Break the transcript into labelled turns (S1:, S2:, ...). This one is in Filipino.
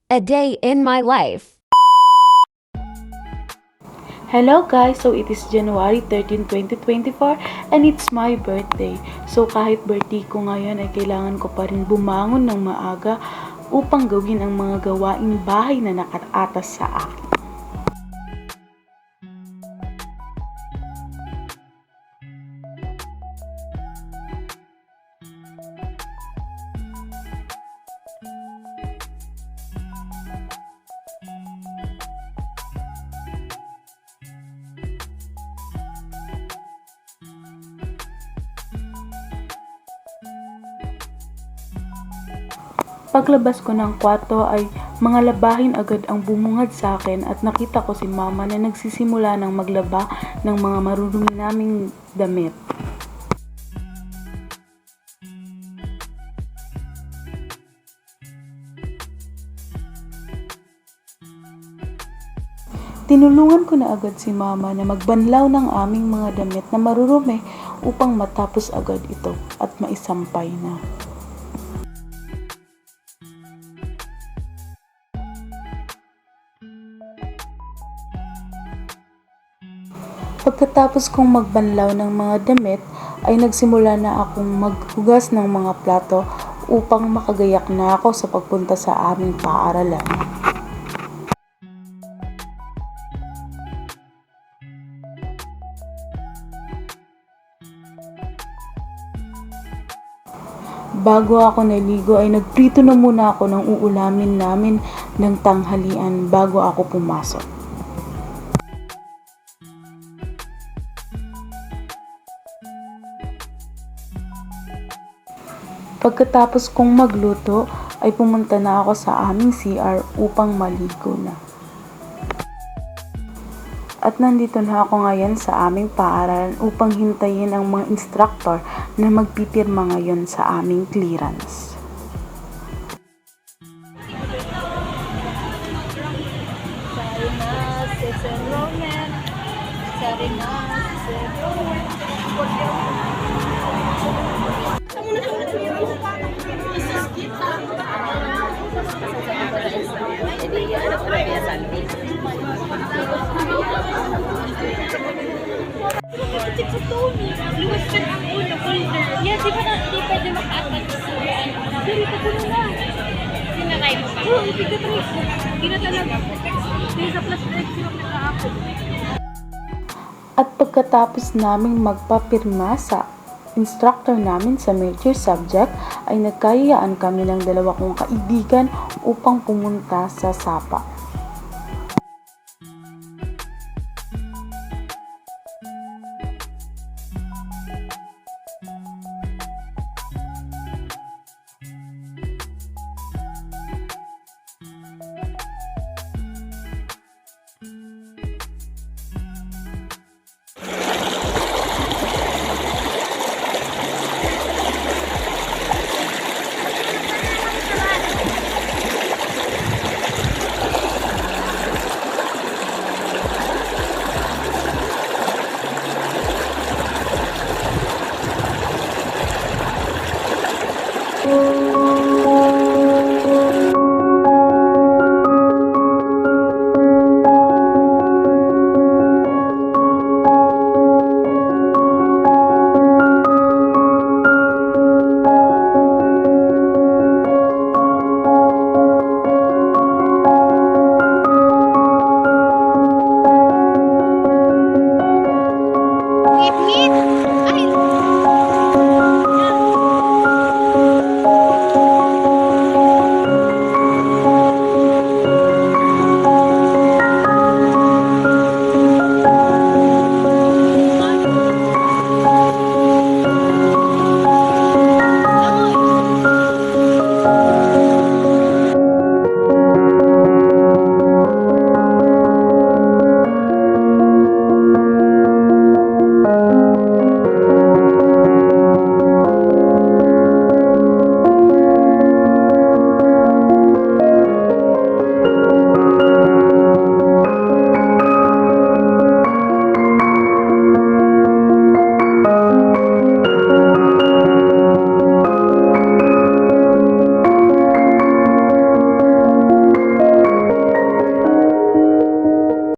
S1: A day in my life.
S2: Hello guys! So it is January 13, 2024 and it's my birthday. So kahit birthday ko ngayon ay kailangan ko pa rin bumangon ng maaga upang gawin ang mga gawaing bahay na nakaatas sa akin. Paglabas ko ng kwarto ay mga labahin agad ang bumungad sa akin at nakita ko si mama na nagsisimula ng maglaba ng mga marurumi naming damit. Tinulungan ko na agad si mama na magbanlaw ng aming mga damit na marurumi upang matapos agad ito at maisampay na. Pagkatapos kong magbanlaw ng mga damit, ay nagsimula na akong maghugas ng mga plato upang makagayak na ako sa pagpunta sa aming paaralan. Bago ako naligo ay nagprito na muna ako ng uulamin namin ng tanghalian bago ako pumasok. Pagkatapos kong magluto, ay pumunta na ako sa aming CR upang maligo na. At nandito na ako ngayon sa aming paaralan upang hintayin ang mga instructor na magpipirma ngayon sa aming clearance.
S3: Jadi anak kebiasaan ini.
S4: Cek sa Tony, luwas ka ang ulo, folder. Yeah, di ba di pwede mag-attach sa pero ito ko na.
S3: Sinakay mo pa.
S4: Oo, ito ko. Hindi na talaga. Hindi sa plastic sila naka-ako.
S2: At pagkatapos naming magpapirma sa instructor namin sa major subject, ay nagkayayaan kami ng dalawa kong kaibigan upang pumunta sa Sapa.